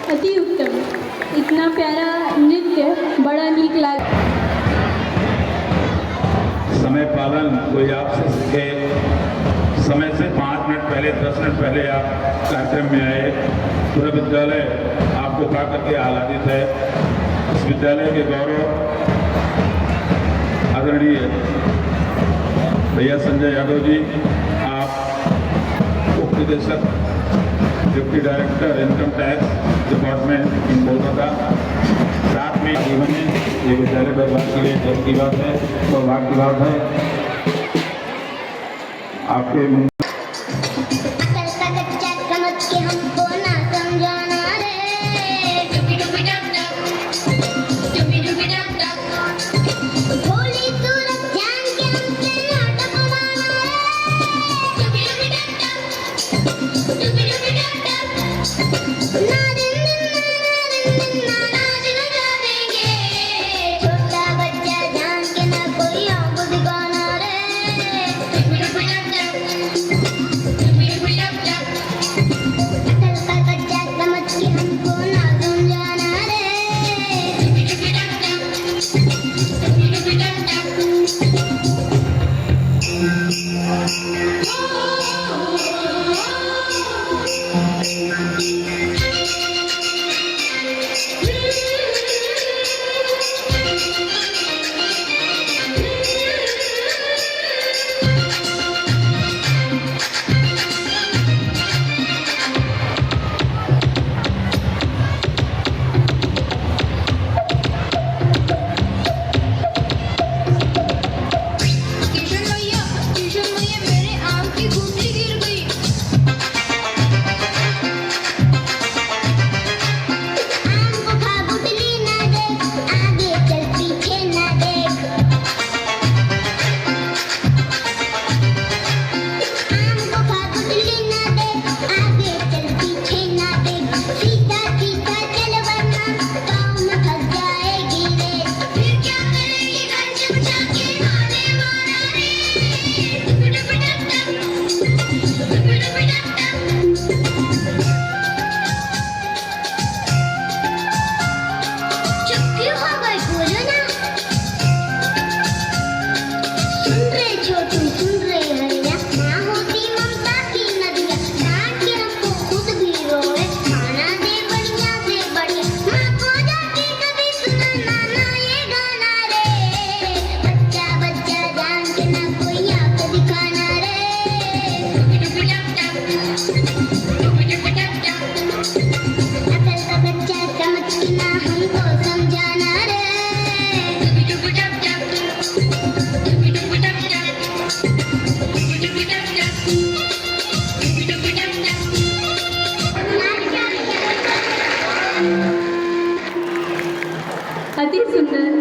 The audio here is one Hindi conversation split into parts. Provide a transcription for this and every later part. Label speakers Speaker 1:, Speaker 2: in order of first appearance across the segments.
Speaker 1: अति उत्तम, इतना प्यारा नृत्य, बड़ा नीक लाग।
Speaker 2: समय पालन कोई आपसे सीखे। समय से 5 मिनट पहले 10 मिनट पहले आप कार्यक्रम में आए। पूरा विद्यालय आपको पा करके आह्लादित है। इस विद्यालय के गौरव आदरणीय भैया संजय यादव जी, आप उप निदेशक deputy director income tax department in Kolkata, साथ में जीवन में ये विद्यालय विभाग के लिए गर्व की बात है, सौभाग्य की बात है। आपके
Speaker 1: अति सुंदर।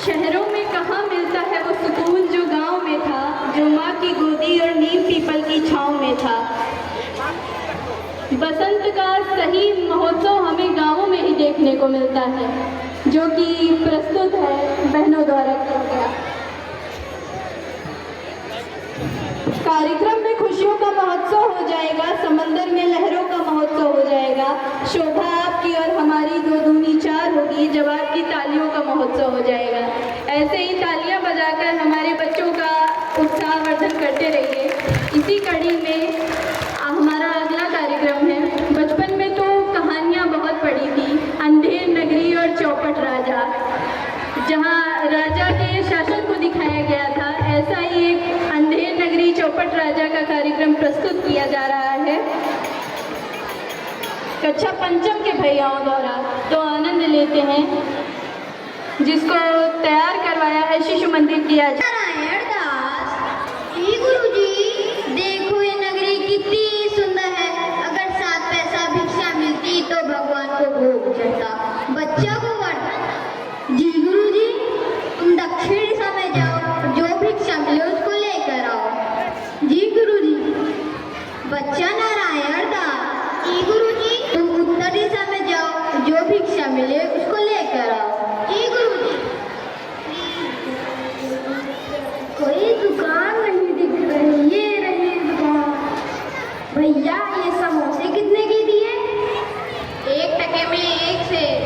Speaker 1: शहरों में कहाँ मिलता है वो सुकून जो गांव में था, जो माँ की गोदी और नीम पीपल की छाँव में था। बसंत का सही महोत्सव हमें गांवों में ही देखने को मिलता है, जो कि प्रस्तुत है बहनों द्वारा किया गया। कार्यक्रम में खुशियों का महोत्सव हो जाएगा, समंदर में लहरों का महोत्सव हो जाएगा। शोभा आपकी और हमारी दो दूनी चार होगी जब आपकी तालियों का महोत्सव हो जाएगा। ऐसे ही तालियां बजाकर हमारे बच्चों का उत्साहवर्धन करते रहिए। इसी कड़ी में हमारा अगला कार्यक्रम है। बचपन में तो कहानियाँ बहुत पढ़ी थी, अंधेर नगरी और चौपट राजा, जहाँ राजा के शासन को दिखाया गया था। ऐसा ही एक अंधेर नगरी चौपट राजा का कार्यक्रम प्रस्तुत किया जा रहा है कक्षा पंचम के भैयाओं द्वारा। तो आनंद लेते हैं, जिसको तैयार करवाया है शिशु मंदिर किया जा।
Speaker 3: नारायण दास जी गुरुजी, देखो ये नगरी कितनी सुंदर है। अगर 7 पैसा भिक्षा मिलती तो भगवान को भोग चढ़ता। बच्चा को वरदान। जी गुरुजी, तुम दक्षिण दिशा में जाओ, जो भिक्षा मिले उसको लेकर आओ। जी गुरुजी। बच्चा नारायण दास। जी गुरुजी, तुम उत्तर दिशा में जाओ, जो भिक्षा मिले उसको लेकर आओ। जी गुरुजी। कोई दुकान नहीं दिख रही, ये रही दुकान। भैया ये समोसे कितने के दिए? 1 टके में 1 सेर।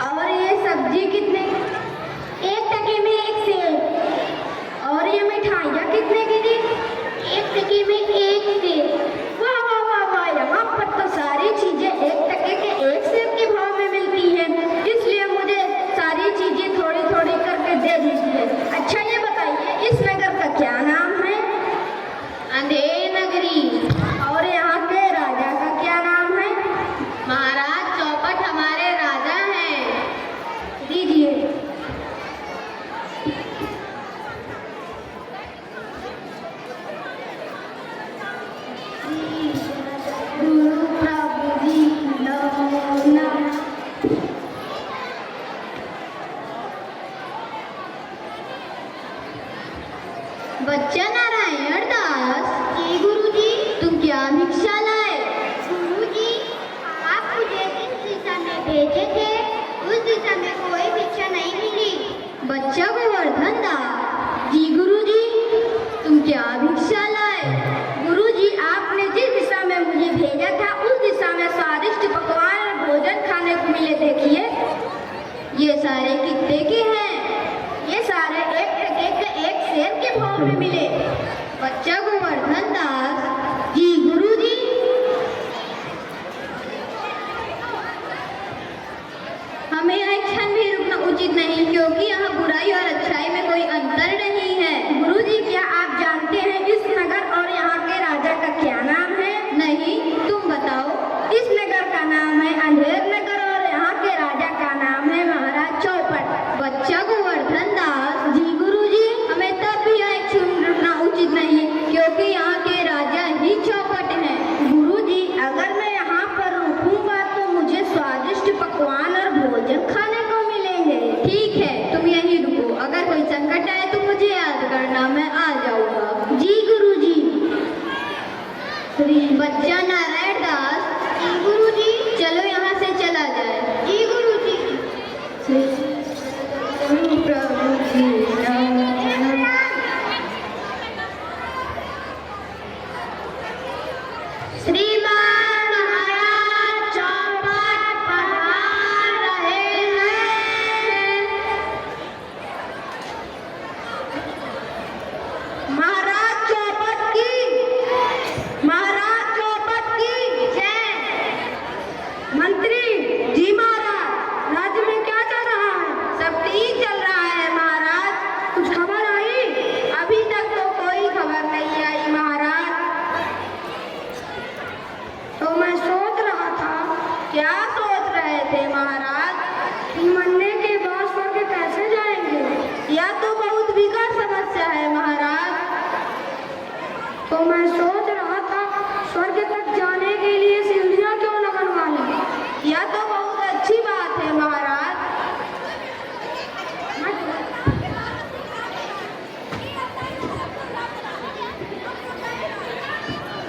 Speaker 3: और ये सब्जी कितने? 1 टके में 1 सेर। और ये मिठाइयाँ कितने की दी? 1 टके में 1 सेर। वाह वाह वाह वाह, यहाँ पर तो सारी चीजें 1 टके के 1 सेर के भाव में मिलती हैं, इसलिए मुझे सारी चीजें थोड़ी थोड़ी करके दे दीजिए। अच्छा ये बताइए, इस नगर का क्या नाम है? अंधेर नगरी। और यहाँ के राजा का क्या नाम है? महाराज चौपट हमारे राजा हैं। दीजिए। गुरु प्रभु जी नमो। बच्चा नारायण दास। जी गुरुजी। तुम क्या भिक्षा लाए? गुरुजी, आप मुझे जिस दिशा में भेजे थे उस दिशा में कोई भिक्षा नहीं मिली। बच्चा गोवर्धन दास। जी गुरुजी। तुम क्या भिक्षा लाए? गुरुजी, आपने जिस दिशा में मुझे भेजा था उस दिशा में स्वादिष्ट पकवान और भोजन खाने को मिले। देखिए ये सारे कितने के हैं? ये सारे 1 टके के 1 सेर के भाव में मिले। बच्चा गोवर्धन दास। जी गुरुजी। हमें एक क्षण
Speaker 1: उचित नहीं, क्योंकि यहाँ बुराई और अच्छाई में कोई अंतर नहीं है।
Speaker 3: गुरुजी, क्या आप जानते हैं इस नगर और यहाँ के राजा का क्या नाम है?
Speaker 1: नहीं, तुम बताओ।
Speaker 3: इस नगर का नाम है अंधेर नगर और यहाँ के राजा का नाम है महाराज चौपट।
Speaker 1: बच्चा गोवर्धन दास,
Speaker 3: जी गुरुजी।
Speaker 1: हमें तब भी यहाँ एक सुनना उचित नहीं, क्योंकि यहाँ के राजा ही चौपट हैं।
Speaker 3: गुरुजी, अगर मैं यहाँ पर रुकूंगा तो मुझे स्वादिष्ट पकवान और भोजन खाने को मिलेंगे।
Speaker 1: ठीक है, तुम यहीं रुको। अगर कोई संकट आए तो मुझे याद करना, मैं आ जाऊंगा।
Speaker 3: जी गुरुजी।
Speaker 1: बच्चा नारायण दास,
Speaker 3: जी गुरुजी।
Speaker 1: चलो यहाँ से चला जाए।
Speaker 3: जी गुरुजी।
Speaker 1: प्रभु की नाम।
Speaker 3: श्रीमान महाराज चौपट पधार रहे हैं। महाराज चौपट की जय। मंत्री जी महाराज, राज्य में क्या चल रहा है? सब ठीक चल रहा है महाराज। कुछ खबर आई? अभी तक तो कोई खबर नहीं आई महाराज। तो मैं सोच रहा था। क्या सोच रहे थे महाराज? कि मरने के बाद स्वर्ग कैसे जाएंगे? यह तो बहुत विकट समस्या है महाराज। तो मैं सोच रहा था स्वर्ग तक जाने के लिए सीढ़ियां क्यों न बनवा लें। यह तो बहुत अच्छी बात है महाराज।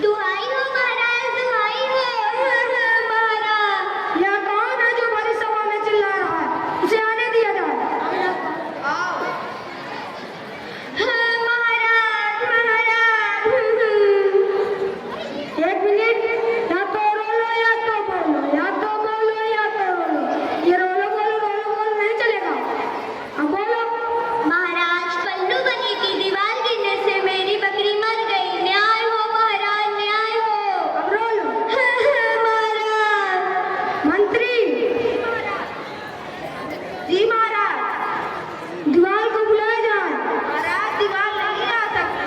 Speaker 3: दुहाई हो महाराज, दुहाई हो महाराज। यह कौन है जो बड़ी सभा में चिल्ला रहा है? उसे आने दिया जाए। महाराज, महाराज। एक मिनट, या तो रोलो या तो बोलो, या तो बोलो या तो रोलो। ये रोलो बोलो नहीं चलेगा। अब बोलो।
Speaker 1: महाराज, पल्लू बनी की दीवार गिरने से मेरी बकरी मर गई। न्याय हो महाराज, न्याय हो।
Speaker 3: अब रोलो।
Speaker 1: महाराज।
Speaker 3: मंत्री जी महाराज, दीवार को बुलाया जाए। महाराज, दीवार नहीं आ सकती।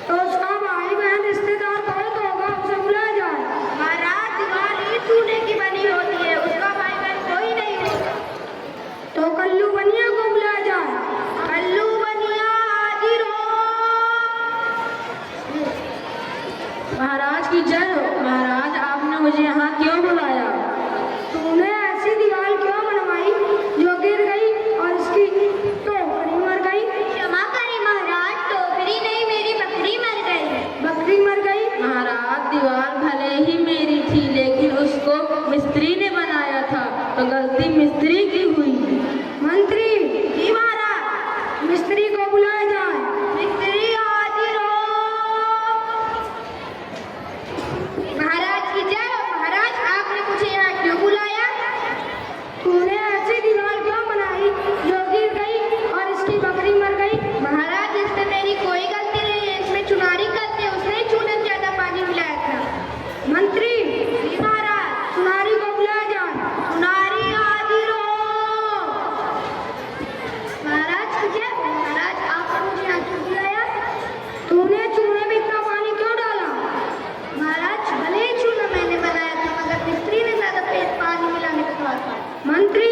Speaker 3: तो उसका भाई बहन रिश्तेदार कोई तो होगा, उसे बुलाया जाए। महाराज, दीवार ईंट चूने की बनी होती है, उसका भाई बहन कोई नहीं होगा। तो कल्लू बनिया को बुलाया जाए। कल्लू बनिया हाजिर हो। महाराज की जय हो। महाराज, आपने मुझे यहाँ क्यों बुलाया? तूने ऐसी दीवार क्यों बनवाई जो गिर गई और इसकी टोकरी मर गई?
Speaker 1: क्षमा करें महाराज, टोकरी नहीं, मेरी बकरी मर गई।
Speaker 3: बकरी मर गई?
Speaker 4: महाराज, दीवार भले ही मेरी थी, लेकिन उसको मिस्त्री ने बनाया था, तो गलती मिस्त्री की हुई।
Speaker 3: मंत्री जी महाराज, मिस्त्री को बुलाया जाए। मिस्त्री हाजिर हो। महाराज की जय हो। महाराज, आपने मुझे यहाँ क्यों बुलाया? तूने ऐसी दीवार क्यों बनाई जो गिर गई और इसकी बकरी मर गई? महाराज, इसमें मेरी कोई गलती नहीं है। इसमें चुनारी करते उसने चूने में ज्यादा पानी मिलाया था। मंत्री जी महाराज, चुनारी को बुलाया जाए। चुनारी हाजिर हो। महाराज की जय हो। महाराज, आपने मुझे यहाँ क्यों बुलाया? तूने चूने में इतना पानी क्यों डाला? महाराज, भले ही चूना मैंने बनाया था, मगर मिस्त्री ने ज्यादा पानी मिलाने को कहा था। मंत्री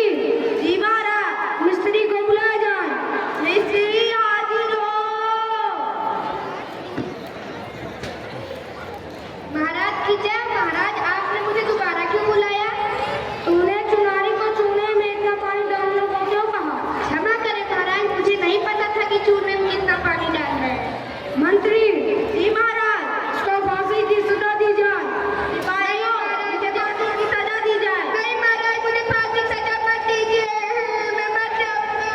Speaker 3: जी महाराज, मिस्त्री को बुलाया जाए। मिस्त्री हाजिर हो। महाराज की जय। महाराज, आपने मुझे दोबारा क्यों बुलाया? तूने चुनारी को चूने में इतना पानी डालने को क्यों कहा? क्षमा करें महाराज, मुझे नहीं पता था कि चूने में कितना पानी डालना है। मंत्री जी महाराज, इसको फांसी की सजा दी जाए। सिपाहियों, इसे फांसी की सजा दी जाए। नहीं महाराज, मुझे फांसी की सजा मत दीजिए। मैं मर जाऊंगा।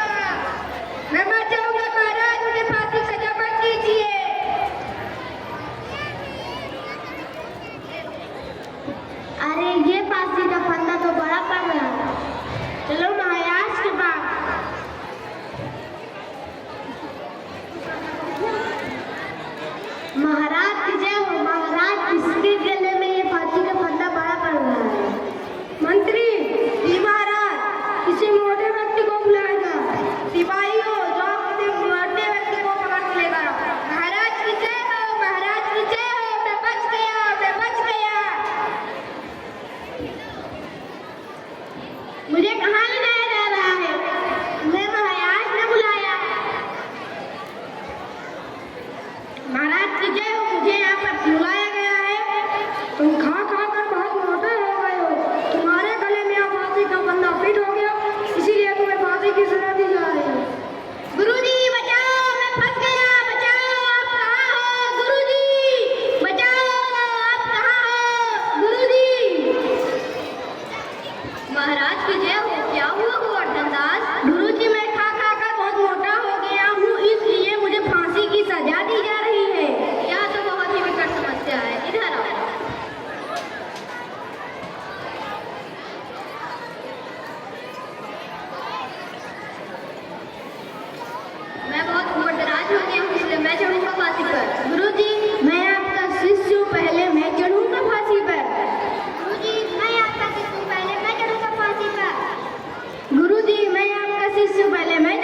Speaker 3: मैं मर जाऊंगा महाराज, मुझे फांसी की सजा मत दीजिए। अरे, ये फांसी का फंदा तो बड़ा पड़ रहा है। चलो महाराज के पास। महाराज की जय हो। महाराज, इसके गले में ये फांसी का फंदा बड़ा पड़ रहा है। मंत्री जी महाराज, किसी मोटे व्यक्ति व्यक्ति को बुलाएगा। सिपाहियों, जाओ किसी मरते व्यक्ति को पकड़ के लेकर आओ। महाराज की जय हो, महाराज की जय हो, मैं बच गया, मैं बच गया। मुझे कहाँ ले जाया जा रहा है? मुझे महाराज ने बुलाया। महाराज की जय हो, मुझे यहाँ पर बुलाया गया है। तुम खा खा कर बहुत मोटे हो गए हो। तुम्हारे गले में अब फांसी का फंदा फिट हो गया, इसीलिए तुम्हें फांसी की सजा दी जा रही है। गुरुजी बचाओ, मैं फंस गया, बचाओ, आप कहाँ हो? गुरुजी बचाओ, आप कहाँ हो? गुरुजी।
Speaker 1: महाराज की जय हो, क्या हुआ गोवर्धन दास?
Speaker 3: गुरुजी, मैं खा खा कर बहुत मोटा हो गया हूँ, इसलिए मुझे फांसी की सजा दी जा रही है।
Speaker 1: यह तो बहुत ही विकट समस्या है, इधर आओ। मैं बहुत उम्रदराज हो गया हूँ, इसलिए मैं चढ़ूंगा फांसी पर।
Speaker 3: गुरुजी, मैं आपका शिष्य हूँ, पहले मैं चढ़ूंगा फांसी पर।
Speaker 1: गुरुजी, मैं आपका शिष्य हूँ, पहले मैं चढ़ूंगा फांसी पर।
Speaker 3: गुरुजी, मैं आपका शिष्य हूँ, पहले मैं